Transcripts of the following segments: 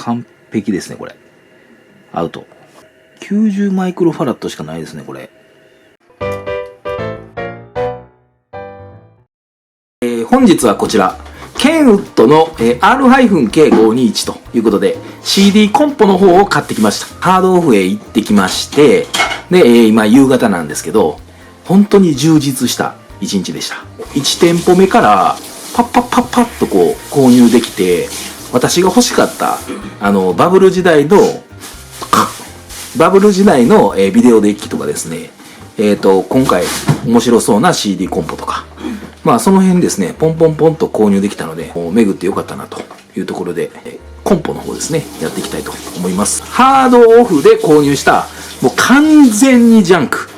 完璧ですね、これ。アウト。90マイクロファラッドしかないですね、これ。本日はこちら。ケンウッドの R-K521 ということで CD コンポの方を買ってきました。ハードオフへ行ってきまして、で、今夕方なんですけど、本当に充実した一日でした。1店舗目からパッパッパッパッとこう購入できて、私が欲しかったバブル時代のビデオデッキとかですね、今回面白そうな CD コンポとか、まあその辺ですね、ポンポンポンと購入できたので、巡ってよかったなというところで、コンポの方ですね、やっていきたいと思います。ハードオフで購入した、もう完全にジャンク。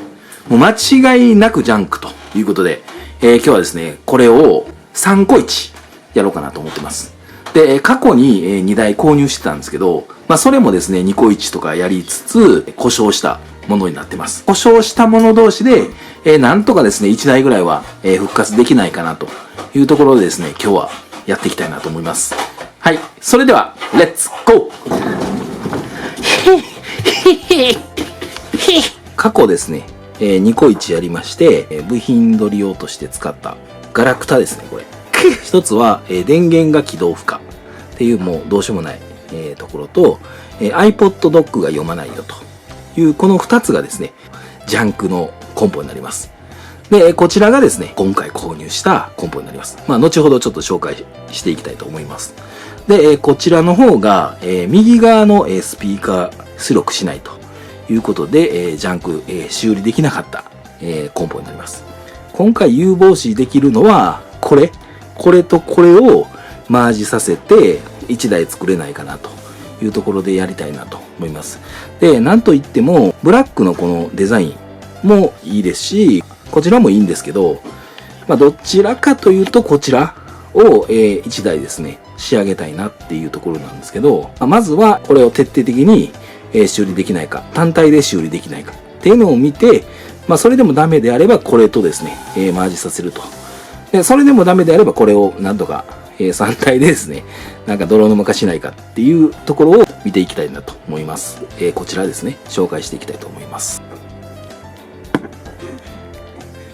もう間違いなくジャンクということで、今日はですね、これを3個1やろうかなと思ってます。で、過去に2台購入してたんですけど、まあそれもですね、2個1とかやりつつ、故障したものになってます。故障したもの同士で、なんとかですね、1台ぐらいは、復活できないかなというところでですね、今日はやっていきたいなと思います。はい。それでは、レッツゴー過去ですね、2個1やりまして、部品取り用として使ったガラクタですね、これ。一つは、電源が起動不可っていうもうどうしようもない、ところと、iPod ドックが読まないよというこの2つがですね、ジャンクのコンポになります。で、こちらがですね、今回購入したコンポになります。まあ、後ほどちょっと紹介していきたいと思います。で、こちらの方が、右側のスピーカー出力しないということで、ジャンク、修理できなかった、コンポになります。今回有望視できるのは、これとこれをマージさせて1台作れないかなというところでやりたいなと思います。で、なんといっても、ブラックのこのデザインもいいですし、こちらもいいんですけど、まあ、どちらかというとこちらを、1台ですね、仕上げたいなっていうところなんですけど、まずはこれを徹底的に、修理できないか、単体で修理できないかっていうのを見て、まあ、それでもダメであればこれとですね、マージさせると。で、それでもダメであればこれをなんとか、3体でですね、なんか泥沼化しないかっていうところを見ていきたいなと思います。こちらですね、紹介していきたいと思います。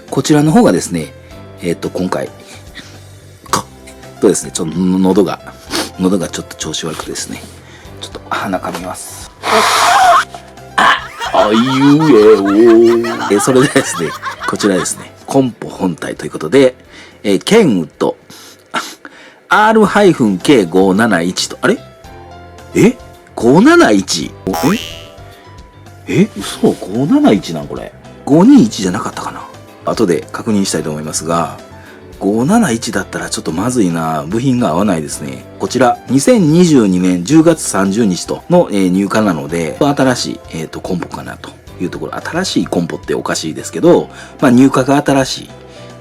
こちらの方がですね、今回、ですね、ちょっと喉がちょっと調子悪くてですね、ちょっと鼻かみます。あいうえおそれでですね、こちらですね、コンポ本体ということで、ケンウッド R-K571 と、あれ571? 嘘 571 なんこれ。521じゃなかったかな。後で確認したいと思いますが、571だったらちょっとまずいな。部品が合わないですね。こちら、2022年10月30日との、入荷なので、新しい、コンポかなというところ。新しいコンポっておかしいですけど、まあ入荷が新しい。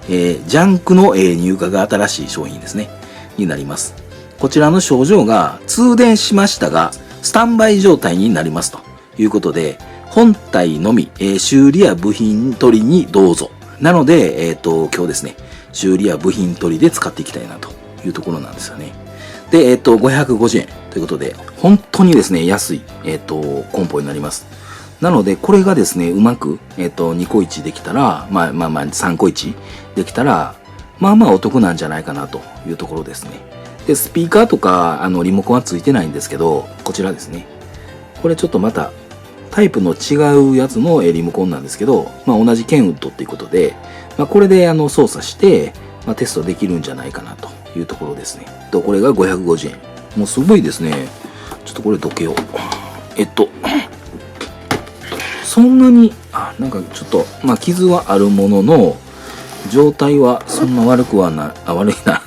ジャンクの、入荷が新しい商品ですね。になります。こちらの症状が通電しましたが、スタンバイ状態になりますということで、本体のみ、修理や部品取りにどうぞ。なので、今日ですね、修理や部品取りで使っていきたいなというところなんですよね。で、550円ということで、本当にですね、安い、コンポになります。なので、これがですね、うまく、2個1できたら、まあ、3個1できたら、まあまあお得なんじゃないかなというところですね。で、スピーカーとか、リモコンはついてないんですけど、こちらですね。これちょっとまた、タイプの違うやつのリモコンなんですけど、まあ同じケンウッドっていうことで、まあこれで操作して、まあテストできるんじゃないかなというところですね。と、これが550円。もうすごいですね。ちょっとこれどけよう。そんなに、なんかちょっと、まあ傷はあるものの、状態はそんな悪くはない、悪いな。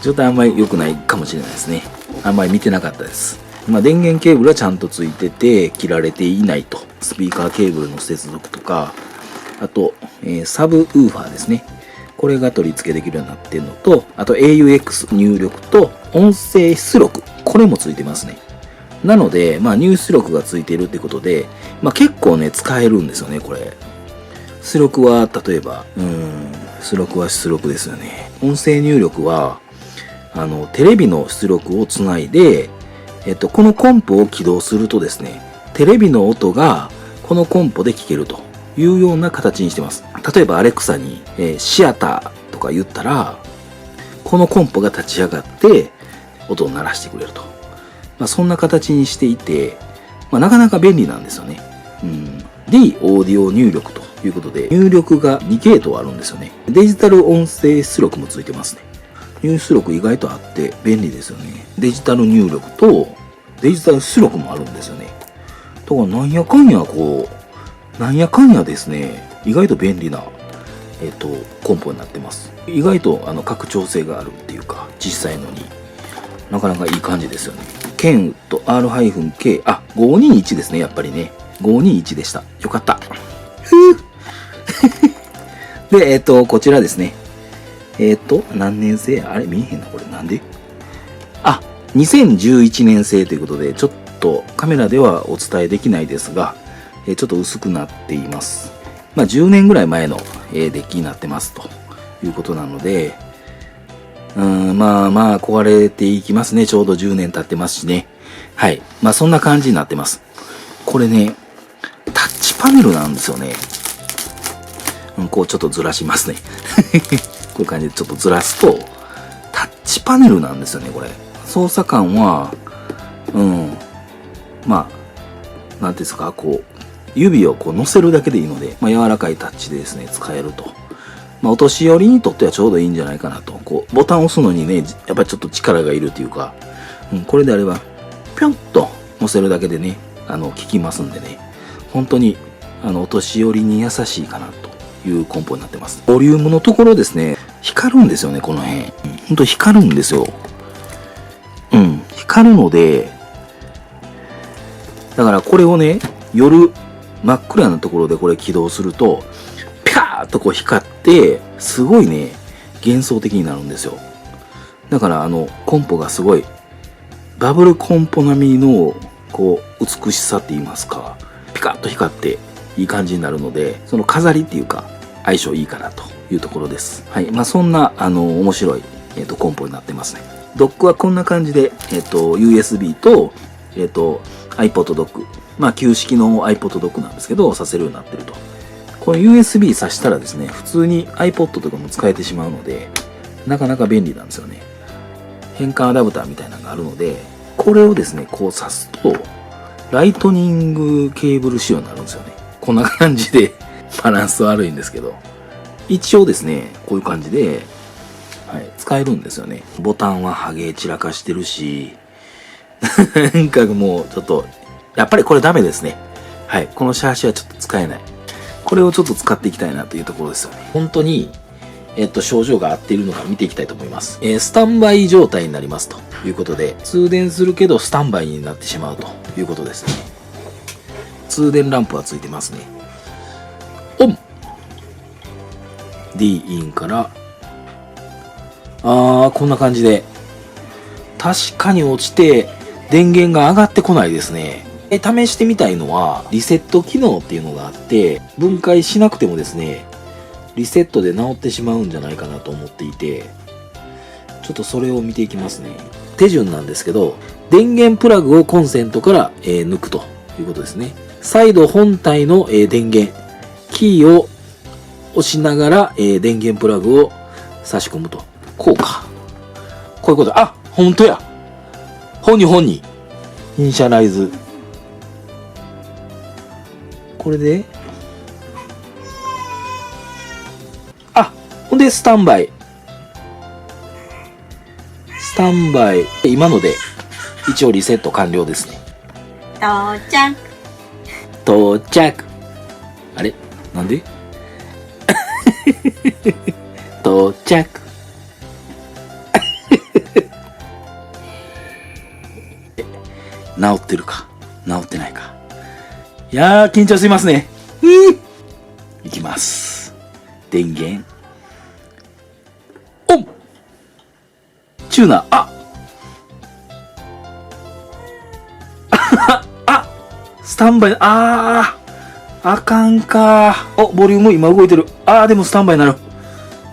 状態あんまり良くないかもしれないですね。あんまり見てなかったです。まあ、電源ケーブルはちゃんとついてて、切られていないと。スピーカーケーブルの接続とか、あと、サブウーファーですね。これが取り付けできるようになってるのと、あと AUX 入力と音声出力。これもついてますね。なので、まあ、入出力がついてるってことで、まあ、結構ね、使えるんですよね、これ。出力は、例えば、出力は出力ですよね。音声入力は、テレビの出力をつないで、このコンポを起動するとですね、テレビの音がこのコンポで聞けるというような形にしてます。例えばアレクサに、シアターとか言ったら、このコンポが立ち上がって音を鳴らしてくれると。そんな形にしていて、なかなか便利なんですよね。D オーディオ入力ということで、入力が2系統あるんですよね。デジタル音声出力もついてますね。入出力意外とあって便利ですよね。デジタル入力とデジタル出力もあるんですよね。だからなんやかんやですね、意外と便利な、コンポになってます。意外と拡張性があるっていうか、実際のになかなかいい感じですよね。剣と R-K、521ですね、やっぱりね。521でした。よかった。で、こちらですね。何年生あれ見えへんな、これ。なんで2011年製ということで、ちょっとカメラではお伝えできないですが、ちょっと薄くなっています。10年ぐらい前のデッキになってますということなので、壊れていきますね。ちょうど10年経ってますしね。はい。そんな感じになってます。これね、タッチパネルなんですよね。こうちょっとずらしますね。こういう感じでちょっとずらすと、タッチパネルなんですよね、これ。操作感は、なんていうんですか、指を乗せるだけでいいので、柔らかいタッチでですね、使えると。お年寄りにとってはちょうどいいんじゃないかなと。ボタンを押すのにね、やっぱりちょっと力がいるというか、これであれば、ぴょんと乗せるだけでね、効きますんでね、本当に、お年寄りに優しいかなというコンポになってます。ボリュームのところですね、光るんですよね、この辺。本当光るんですよ。光るので、だからこれをね、夜、真っ暗なところでこれ起動すると、ピャーっと光って、すごいね、幻想的になるんですよ。だからコンポがすごい、バブルコンポ並みの、美しさって言いますか、ピカッと光っていい感じになるので、その飾りっていうか、相性いいかなというところです。はい。そんな、面白い、コンポになってますね。ドックはこんな感じで、USB と、iPod ドック。旧式の iPod ドックなんですけど、させるようになってると。この USB 挿したらですね、普通に iPod とかも使えてしまうので、なかなか便利なんですよね。変換アダプターみたいなのがあるので、これをですね、こう挿すと、ライトニングケーブル仕様になるんですよね。こんな感じで、バランス悪いんですけど、一応ですね、こういう感じで、はい、使えるんですよね。ボタンはハゲ散らかしてるし、なんかもうちょっと、やっぱりこれダメですね。はい。このシャーシはちょっと使えない。これをちょっと使っていきたいなというところですよね。本当に、症状が合っているのか見ていきたいと思います。スタンバイ状態になりますということで、通電するけどスタンバイになってしまうということですね。通電ランプはついてますね。オン !D インから、こんな感じで、確かに落ちて、電源が上がってこないですね。試してみたいのは、リセット機能っていうのがあって、分解しなくてもですね、リセットで直ってしまうんじゃないかなと思っていて、ちょっとそれを見ていきますね。手順なんですけど、電源プラグをコンセントから、抜くということですね。再度本体の、電源、キーを押しながら、電源プラグを差し込むと。こうか。こういうこと。ほんとや。本に。イニシャライズ。これで、ほんで、スタンバイ。今ので、一応リセット完了ですね。到着。あれなんで到着。治ってるか治ってないか。いやー、緊張しますね。いきます。電源。オンチューナー、スタンバイ、あかんか。ボリューム今動いてる。でもスタンバイになる。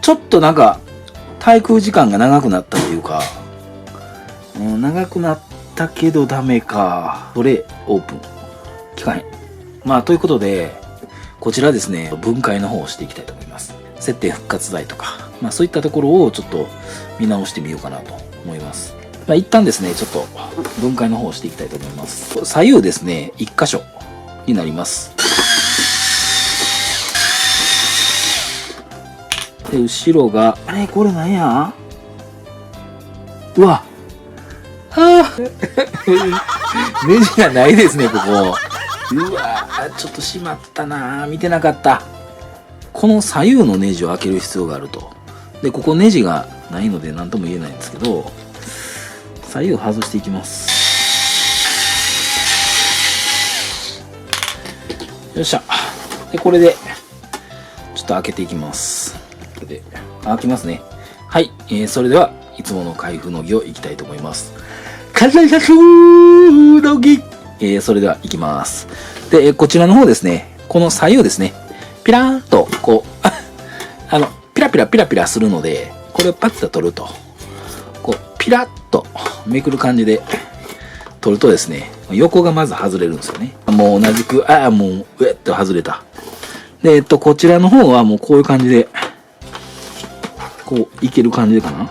ちょっとなんか、滞空時間が長くなったというか、長くなったけどダメか。トレイオープン。効かへん。まあ、ということで、こちらですね、分解の方をしていきたいと思います。接点復活剤とか、まあそういったところをちょっと見直してみようかなと思います。まあ一旦ですね、ちょっと分解の方をしていきたいと思います。左右ですね、1箇所になります。で、後ろが、あれこれなんや？うわネジがないですね、ここ。うわちょっとしまったな見てなかった。この左右のネジを開ける必要があると。で、ここネジがないので何とも言えないんですけど、左右外していきます。よっしゃ。で、これで、ちょっと開けていきます。で、開きますね。はい。それでは、いつもの開封の儀をいきたいと思います。開封の儀それでは行きます。で、こちらの方ですね、この左右ですね、ピラーンと、こう、ピラピラピラピラするので、これをパッと取ると、こう、ピラッとめくる感じで取るとですね、横がまず外れるんですよね。もう同じく、もう、うえっと外れた。で、こちらの方はもうこういう感じで、こう、いける感じかな？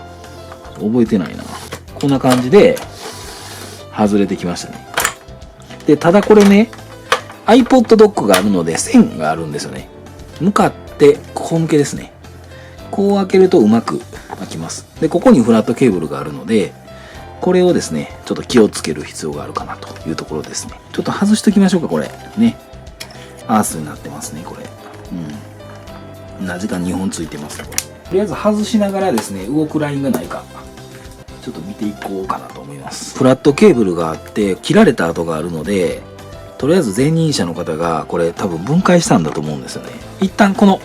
覚えてないな。こんな感じで、外れてきましたね。で、ただこれね、iPod ドックがあるので線があるんですよね。向かって、こう向けですね。こう開けるとうまく開きます。で、ここにフラットケーブルがあるので、これをですね、ちょっと気をつける必要があるかなというところですね。ちょっと外しときましょうか、これ。ね。アースになってますね、これ。なぜか2本ついてます。とりあえず外しながらですね、動くラインがないか。ちょっと見ていこうかなと思います。フラットケーブルがあって、切られた跡があるので、とりあえず前任者の方がこれ多分分解したんだと思うんですよね。一旦この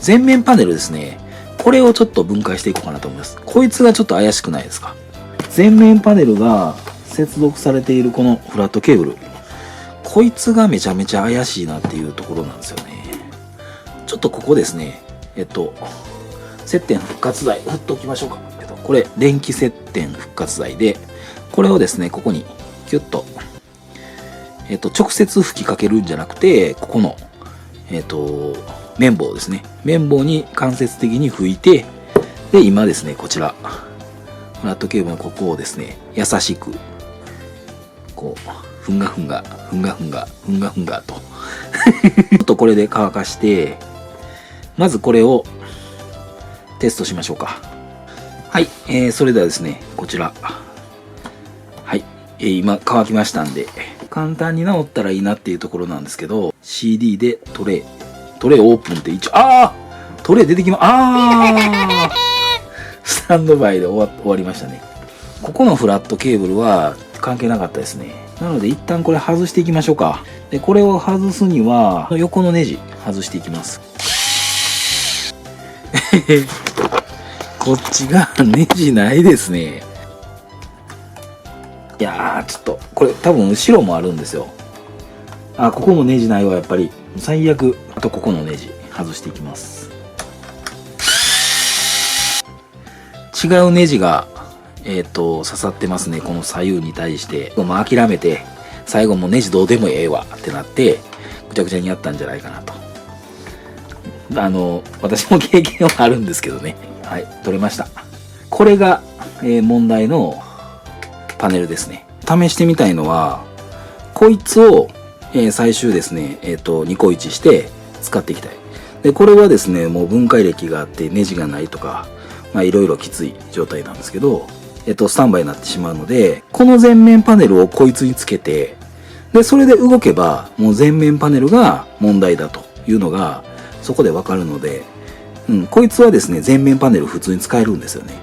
前面パネルですね。これをちょっと分解していこうかなと思います。こいつがちょっと怪しくないですか？前面パネルが接続されているこのフラットケーブル。こいつがめちゃめちゃ怪しいなっていうところなんですよね。ちょっとここですね。接点復活剤振っておきましょうか。これ電気接点復活剤で、これをですね、ここにキュッと直接吹きかけるんじゃなくて、ここの、綿棒ですね。綿棒に間接的に吹いて、で、今ですね、こちら、フラットケーブルのここをですね、優しく、こう、ふんがふんが、ふんがふんが、ふんがふんがと。ちょっとこれで乾かして、まずこれをテストしましょうか。はい、それではですね、こちら。はい、今乾きましたんで、簡単に直ったらいいなっていうところなんですけど、CD でトレイオープンって一応、トレイ出てきスタンドバイで終わりましたね。ここのフラットケーブルは関係なかったですね。なので一旦これ外していきましょうか。で、これを外すには、横のネジ外していきます。こっちがネジないですね。いやー、ちょっと、これ多分後ろもあるんですよ。ここもネジないわ、やっぱり。最悪。あとここのネジ外していきます。違うネジが、刺さってますね。この左右に対して。もう諦めて、最後もうネジどうでもええわってなって、ぐちゃぐちゃにやったんじゃないかなと。私も経験はあるんですけどね。はい、取れました。これが、問題のパネルですね。試してみたいのは、こいつを、最終ですね、ニコイチして使っていきたい。で、これはですね、もう分解歴があってネジがないとか、いろいろきつい状態なんですけど、スタンバイになってしまうので、この前面パネルをこいつにつけて、で、それで動けば、もう前面パネルが問題だというのが、そこでわかるので、こいつはですね、前面パネル普通に使えるんですよね。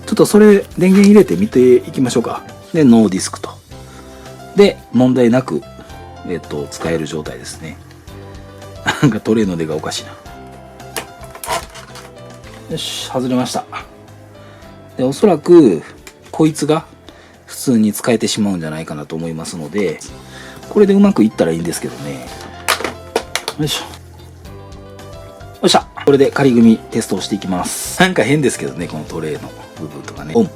ちょっとそれ、電源入れてみていきましょうか。で、ノーディスクと。で、問題なく、使える状態ですね。なんかトレイの出がおかしいな。よし、外れました。で、おそらく、こいつが普通に使えてしまうんじゃないかなと思いますので、これでうまくいったらいいんですけどね。よいしょ。よっしゃ。これで仮組みテストをしていきます。なんか変ですけどね、このトレイの部分とかね。オン。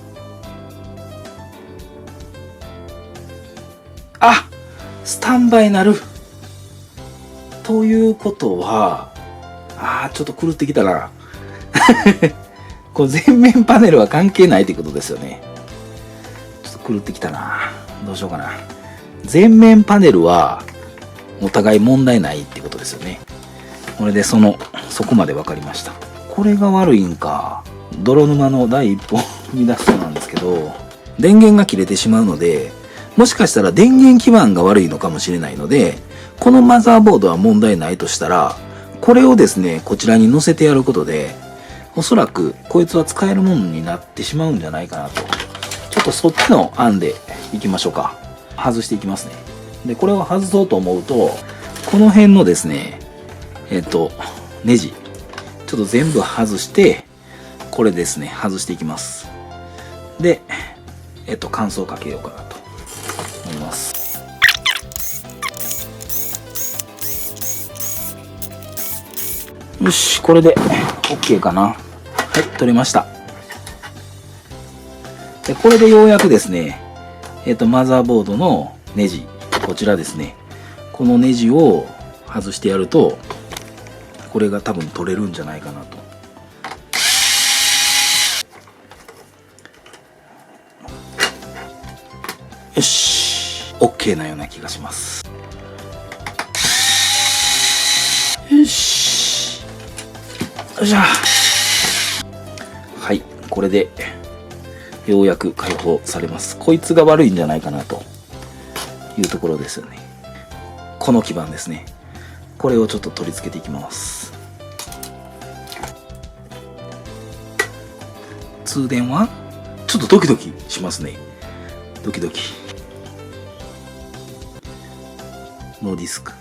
スタンバイなる。ということは、ちょっと狂ってきたな。これ前面パネルは関係ないってことですよね。ちょっと狂ってきたな。どうしようかな。前面パネルはお互い問題ないってことですよね。これでそこまで分かりました。これが悪いんか。泥沼の第一歩を踏み出すそうなんですけど、電源が切れてしまうので、もしかしたら電源基板が悪いのかもしれないので、このマザーボードは問題ないとしたら、これをですね、こちらに載せてやることで、おそらくこいつは使えるものになってしまうんじゃないかなと。ちょっとそっちの案でいきましょうか。外していきますね。で、これを外そうと思うと、この辺のですね、ネジ、ちょっと全部外して、これですね、外していきます。で、乾燥かけようかなと思います。よし、これで OK かな。はい、取れました。で、これでようやくですね、マザーボードのネジ、こちらですね。このネジを外してやると、これが多分取れるんじゃないかなと。よし、OK なような気がします。よし。よいしょ。はい、これで、ようやく解放されます。こいつが悪いんじゃないかなというところですよね。この基板ですね。これをちょっと取り付けていきます。通電はちょっとドキドキしますね。ドキドキ。ノーディスク。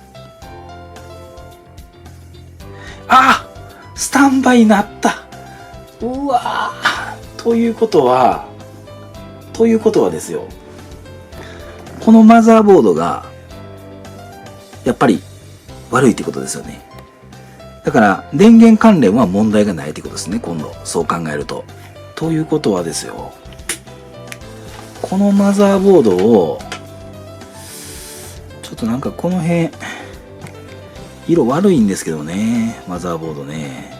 スタンバイになった。うわー。ということはですよ。このマザーボードが、やっぱり悪いってことですよね。だから、電源関連は問題がないってことですね、今度。そう考えると。ということはですよ。このマザーボードを、ちょっとなんかこの辺、色悪いんですけどね、マザーボードね。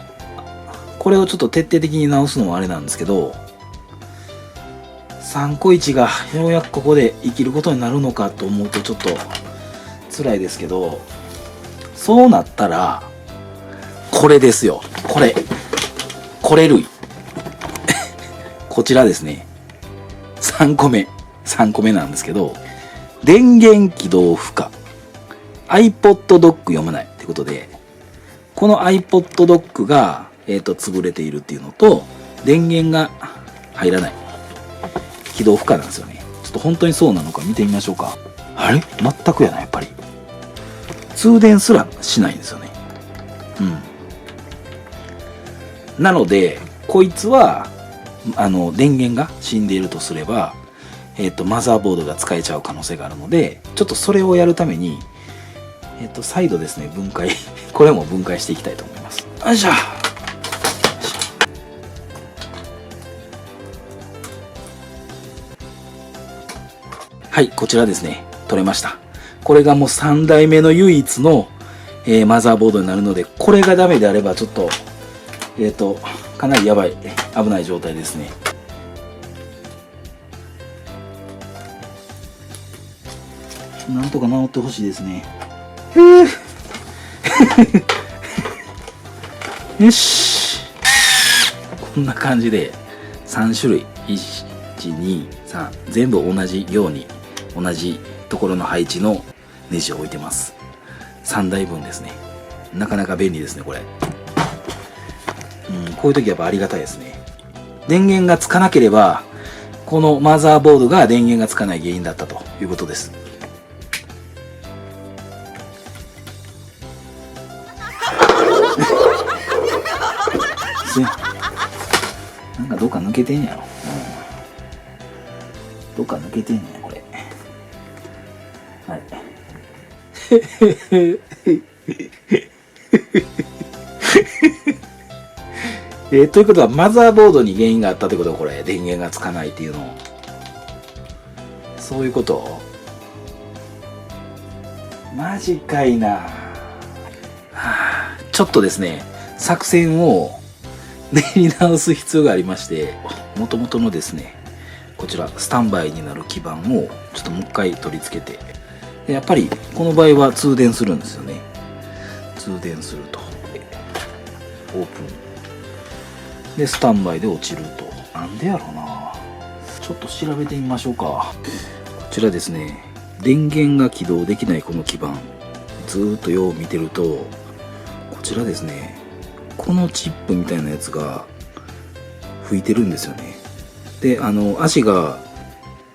これをちょっと徹底的に直すのもあれなんですけど、3個1がようやくここで生きることになるのかと思うとちょっと辛いですけど、そうなったら、これですよ。これ類。こちらですね。3個目なんですけど、電源起動不可。iPod Dock 読まないってことで、この iPod Dock が、潰れているっていうのと、電源が入らない。起動不可なんですよね。ちょっと本当にそうなのか見てみましょうか。あれ全くやな、やっぱり。通電すらしないんですよね。なので、こいつは、電源が死んでいるとすれば、マザーボードが使えちゃう可能性があるので、ちょっとそれをやるために、再度ですね、分解、これも分解していきたいと思います。よいしょ。はい、こちらですね、取れました。これがもう3代目の唯一の、マザーボードになるので、これがダメであればちょっと、かなりやばい、危ない状態ですね。なんとか治ってほしいですね。よし。こんな感じで3種類、1、2、3、全部同じように同じところの配置のネジを置いてます。3台分ですね。なかなか便利ですね、これ。こういう時やっぱありがたいですね。電源がつかなければ、このマザーボードが電源がつかない原因だったということです。なんかどっか抜けてんやろ。どっか抜けてんねん、これ。はい。ということは、マザーボードに原因があったってことは、これ、電源がつかないっていうの。そういうことマジかいな。はあ、ちょっとですね、作戦を練り直す必要がありまして、元々のですね、こちらスタンバイになる基板をちょっともう一回取り付けて、やっぱりこの場合は通電するんですよね。通電するとオープンでスタンバイで落ちると。なんでやろうな。ちょっと調べてみましょうか。こちらですね、電源が起動できないこの基板、ずーっとよう見てると、こちらですね、このチップみたいなやつが吹いてるんですよね。で、足が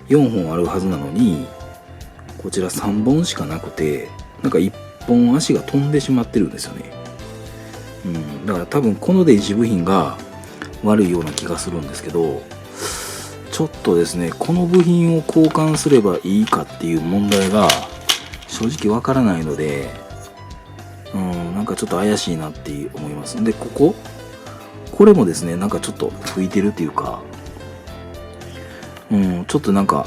4本あるはずなのに、こちら3本しかなくて、なんか1本足が飛んでしまってるんですよね。だから多分この電子部品が悪いような気がするんですけど、ちょっとですね、この部品を交換すればいいかっていう問題が正直わからないので、なんかちょっと怪しいなって思います。で、これもですね、なんかちょっと吹いてるっていうか、ちょっとなんか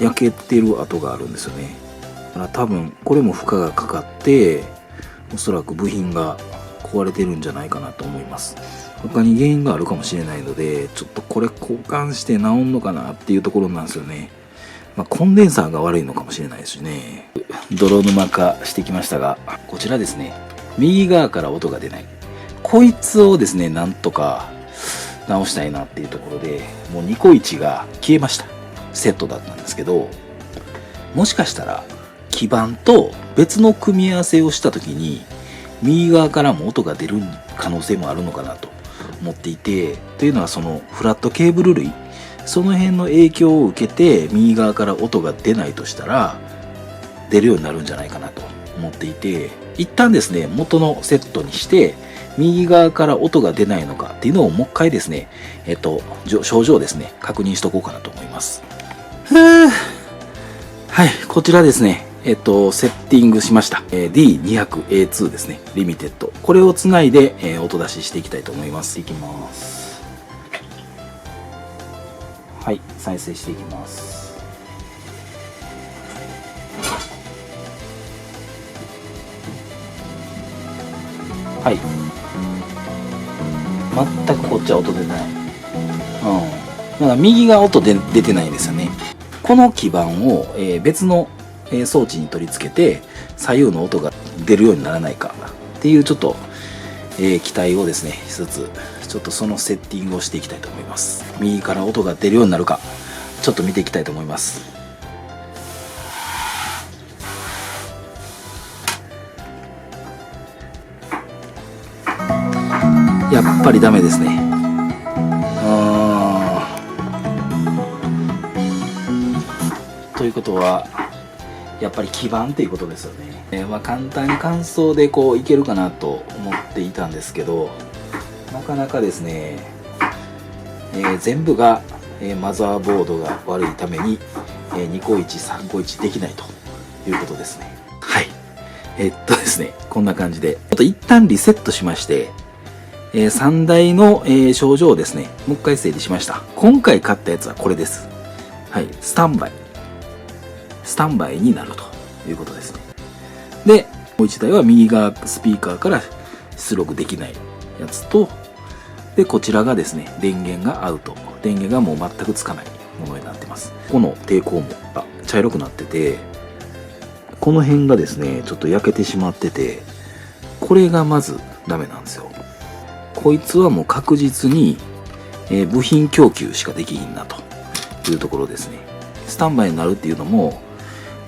焼けてる跡があるんですよね。だから多分これも負荷がかかって、おそらく部品が壊れてるんじゃないかなと思います。他に原因があるかもしれないので、ちょっとこれ交換して直んのかなっていうところなんですよね。コンデンサーが悪いのかもしれないですしね。泥沼化してきましたが、こちらですね、右側から音が出ない。こいつをですね、なんとか直したいなっていうところで、もうニコイチが消えました。セットだったんですけど、もしかしたら基板と別の組み合わせをした時に右側からも音が出る可能性もあるのかなと思っていて、というのはそのフラットケーブル類、その辺の影響を受けて右側から音が出ないとしたら出るようになるんじゃないかなと思っていて、一旦ですね、元のセットにして右側から音が出ないのかっていうのをもう一回ですね、症状をですね、確認しとこうかなと思います。はい、こちらですね、セッティングしました。D200A2 ですね、リミテッド。これをつないで、音出ししていきたいと思います。いきます。はい、再生していきます。はい。全くこっちは音出てない。だから右が音で出てないんですよね。この基板を、別の装置に取り付けて左右の音が出るようにならないかっていうちょっと、期待をですねしつつ、ちょっとそのセッティングをしていきたいと思います。右から音が出るようになるかちょっと見ていきたいと思います。やっぱりダメですね。ということはやっぱり基板っていうことですよね。簡単に乾燥でこういけるかなと思っていたんですけど、なかなかですね、全部が、マザーボードが悪いために、2個1、3個1できないということですね。はい。ですね、こんな感じで。一旦リセットしまして、3台の、症状をですね、もう一回整理しました。今回買ったやつはこれです。はい、スタンバイになるということですね。で、もう1台は右側スピーカーから出力できないやつと、で、こちらがですね、電源がアウト。電源がもう全くつかないものになってます。この抵抗も茶色くなってて、この辺がですね、ちょっと焼けてしまってて、これがまずダメなんですよ。こいつはもう確実に、部品供給しかできひんなというところですね。スタンバイになるっていうのも、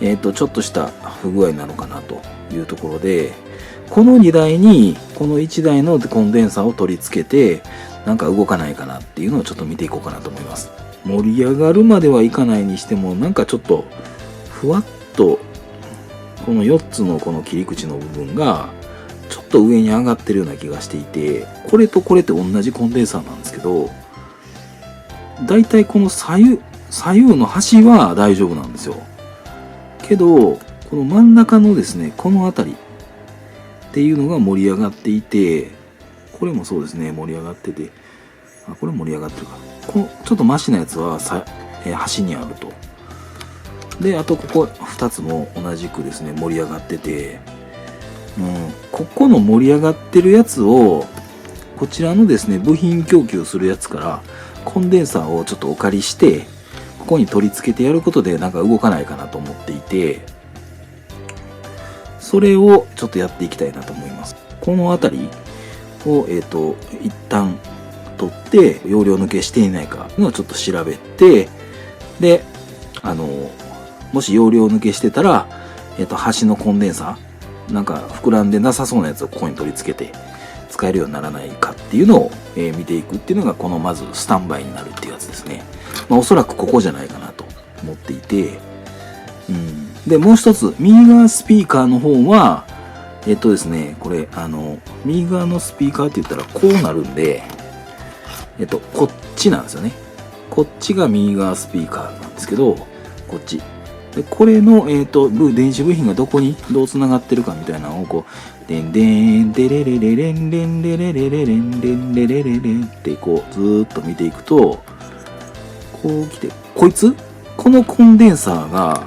ちょっとした不具合なのかなというところで、この2台にこの1台のコンデンサーを取り付けて、なんか動かないかなっていうのをちょっと見ていこうかなと思います。盛り上がるまではいかないにしても、なんかちょっとふわっとこの4つのこの切り口の部分がちょっと上に上がってるような気がしていて、これとこれって同じコンデンサーなんですけど、だいたいこの左右の端は大丈夫なんですよ。けどこの真ん中のですね、この辺りっていうのが盛り上がっていて、これもそうですね、盛り上がってて、これ盛り上がってるか、このちょっとマシなやつは端にあると。で、あとここ2つも同じくですね、盛り上がってて、ここの盛り上がってるやつを、こちらのですね、部品供給するやつから、コンデンサーをちょっとお借りして、ここに取り付けてやることでなんか動かないかなと思っていて、それをちょっとやっていきたいなと思います。このあたりを、一旦取って、容量抜けしていないかのをちょっと調べて、で、もし容量抜けしてたら、端のコンデンサー、なんか膨らんでなさそうなやつをここに取り付けて使えるようにならないかっていうのを、見ていくっていうのがこのまずスタンバイになるっていうやつですね。おそらくここじゃないかなと思っていて、で、もう一つ、右側スピーカーの方は、ですね、これ、右側のスピーカーって言ったらこうなるんで、こっちなんですよね。こっちが右側スピーカーなんですけど、こっち。で、これの、電子部品がどこにどう繋がってるかみたいなのをこう、でんでん、でれれれれんれんれれれれれんれんれれれれんってこう、ずーっと見ていくと、こう来て、このコンデンサーが、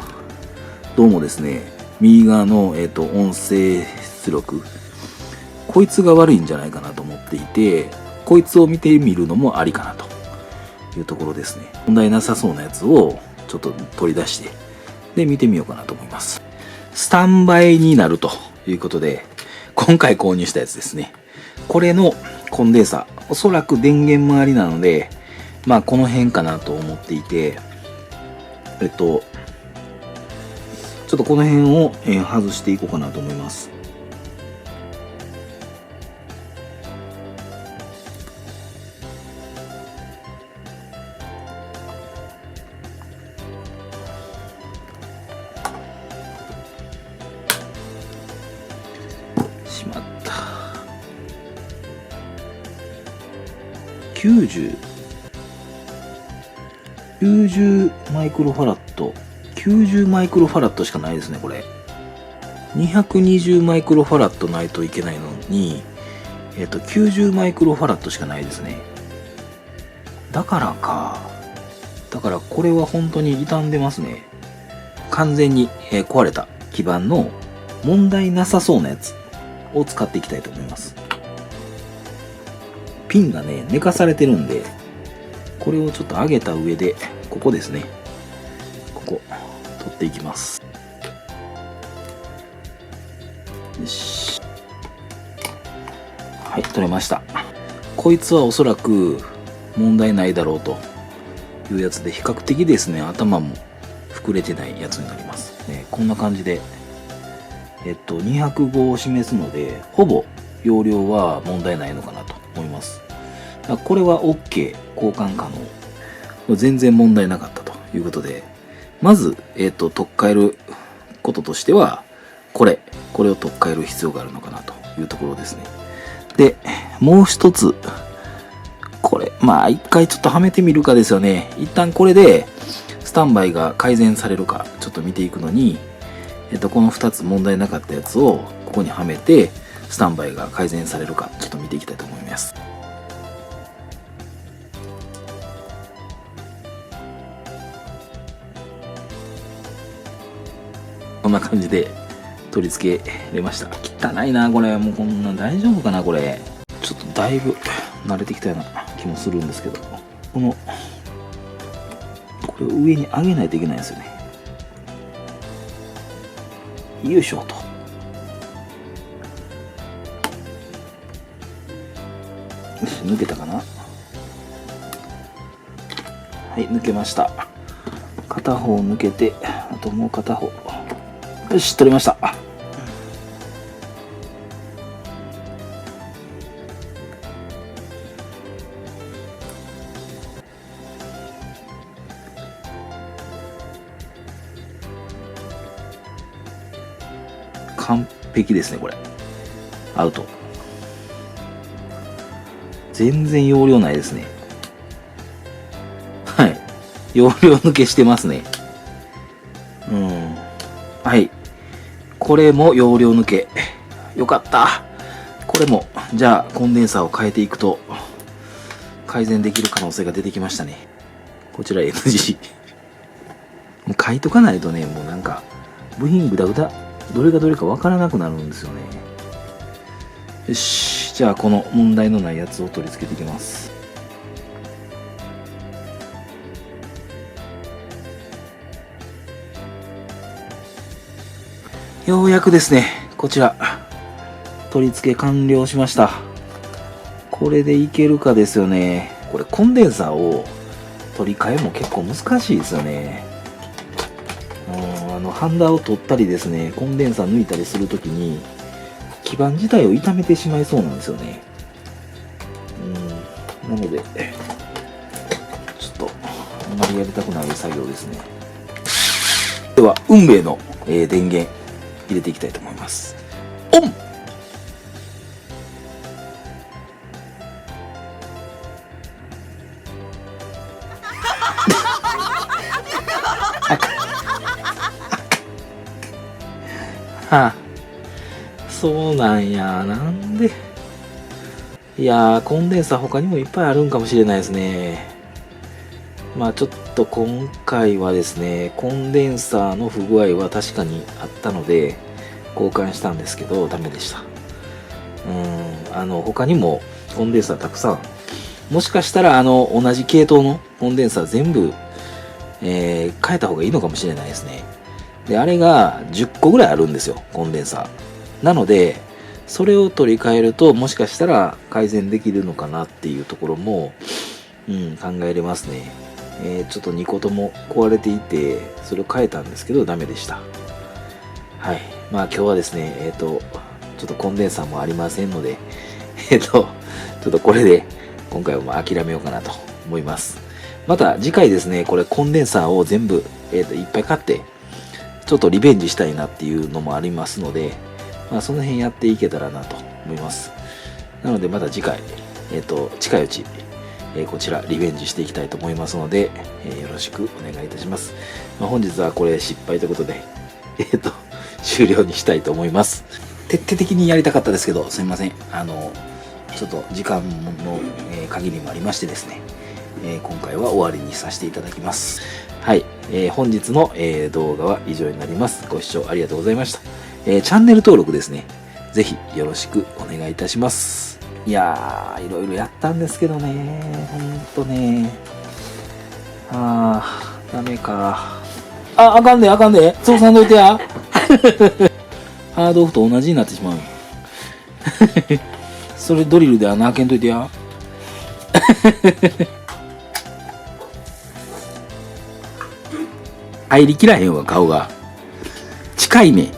どうもですね、右側の、音声出力、こいつが悪いんじゃないかなと思っていて、こいつを見てみるのもありかなというところですね。問題なさそうなやつをちょっと取り出して、で、見てみようかなと思います。スタンバイになるということで、今回購入したやつですね。これのコンデンサー、おそらく電源周りなので、まあこの辺かなと思っていて、ちょっとこの辺を外していこうかなと思います。しまった。90マイクロファラット。90マイクロファラットしかないですね、これ。220マイクロファラットないといけないのに、90マイクロファラットしかないですね。だからこれは本当に傷んでますね。完全に、壊れた基板の問題なさそうなやつを使っていきたいと思います。ピンがね、寝かされてるんで、これをちょっと上げた上で、ここですね。ここ、取っていきます。よし。はい、取れました。こいつはおそらく問題ないだろうというやつで、比較的ですね、頭も膨れてないやつになります。こんな感じで、205を示すので、ほぼ容量は問題ないのかなと思います。これは OK、交換可能。全然問題なかったということで、まず、取っ換えることとしては、これを取っ換える必要があるのかなというところですね。で、もう一つ、これ、まあ一回ちょっとはめてみるかですよね。一旦これで、スタンバイが改善されるか、ちょっと見ていくのに、この2つ問題なかったやつをここにはめて、スタンバイが改善されるか、ちょっと見ていきたいと思います。こんな感じで取り付けれました。汚いな、これ。もうこんなん大丈夫かな、これ。ちょっとだいぶ慣れてきたような気もするんですけど、これを上に上げないといけないんですよね。よいしょと。よし、抜けたかな。はい、抜けました。片方抜けて、あともう片方。よし、取れました。完璧ですね、これ。アウト。全然容量ないですね。はい。容量抜けしてますね。はい。これも容量抜け。よかった。これも、じゃあ、コンデンサーを変えていくと、改善できる可能性が出てきましたね。こちら NG。もう書いとかないとね、もうなんか、部品ぐだぐだ、どれがどれかわからなくなるんですよね。よし。じゃあ、この問題のないやつを取り付けていきます。ようやくですね、こちら、取り付け完了しました。これでいけるかですよね。これコンデンサーを取り替えも結構難しいですよね。ハンダを取ったりですね、コンデンサー抜いたりするときに、基板自体を傷めてしまいそうなんですよね。なので、ちょっと、あんまりやりたくない作業ですね。では、運命の、電源、入れていきたいと思います。オンはあ、そうなんや。なんで。いやー、コンデンサー他にもいっぱいあるんかもしれないですね。まあちょっと今回はですね、コンデンサーの不具合は確かにあったので、交換したんですけど、ダメでした。他にもコンデンサーたくさん。もしかしたら同じ系統のコンデンサー全部、変えた方がいいのかもしれないですね。で、あれが10個ぐらいあるんですよ、コンデンサー。なので、それを取り替えると、もしかしたら改善できるのかなっていうところも、考えれますね。ちょっと2個とも壊れていて、それを変えたんですけど、ダメでした。はい。まあ今日はですね、ちょっとコンデンサーもありませんので、ちょっとこれで、今回はもう諦めようかなと思います。また次回ですね、これコンデンサーを全部、いっぱい買って、ちょっとリベンジしたいなっていうのもありますので、まあその辺やっていけたらなと思います。なのでまた次回、近いうち、こちらリベンジしていきたいと思いますので、よろしくお願いいたします。まあ、本日はこれ失敗ということで、終了にしたいと思います。徹底的にやりたかったですけど、すみません。ちょっと時間の、限りもありましてですね、今回は終わりにさせていただきます。はい。本日の、動画は以上になります。ご視聴ありがとうございました。チャンネル登録ですね。ぜひよろしくお願いいたします。いやー、いろいろやったんですけどね。ほんとね。ダメか。あかんで、あかんで。そうさんどいてや。ハードオフと同じになってしまう。それドリルで穴開けんといてや。入りきらへんわ、顔が。近いね。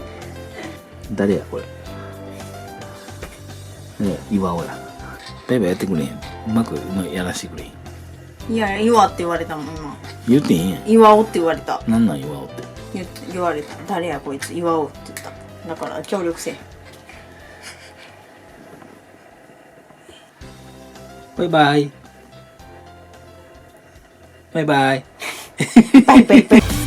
誰や、これ。ね、岩尾や。バイバイやってくれへん。うまくやらしてくれへん。いや、岩って言われたもん、今。言ってへんやん。岩尾って言われた。なんなん岩尾って。言われた。誰やこいつ、岩尾って言った。だから協力せえ。バイバイ。バイバイ。バイバイバイ。